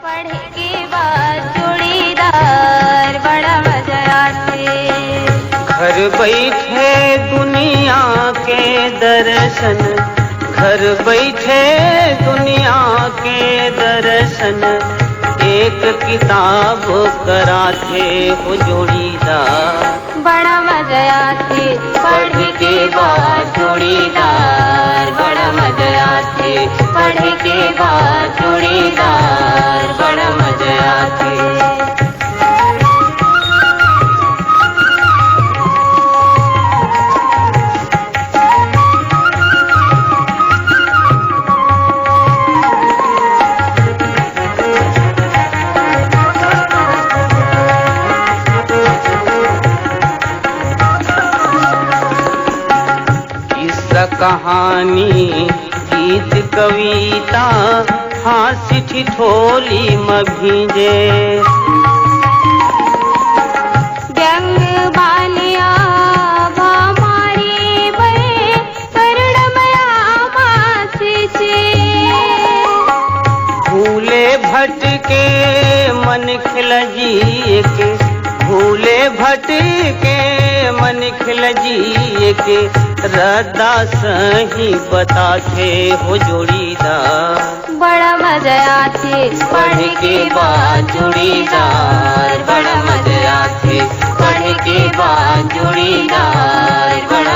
पढ़ के बाद जोड़ीदार बड़ा मजा आते। घर बैठे दुनिया के दर्शन, घर बैठे दुनिया के दर्शन, एक किताब कराते हो जोड़ीदार बड़ा मजा आते। पढ़ के बाद जोड़ीदार बड़ा मजा आते। पढ़ के बाद जोड़ीदार बड़ा मजा आते। कहानी गीत कविता हास्य ठिठोली में भीजे, व्यंग बालिया भामारी बे करुणमया मासीचे। भूले भटके मन खिलजिए के, भूले भटके मन खिलजिए के, रद्दा सही बताते हो जोड़ीदार बड़ा मजा आते। पढ़ के बाद जोड़ीदार बड़ा मजा आते। पढ़ के बाद जोड़ीदार बड़ा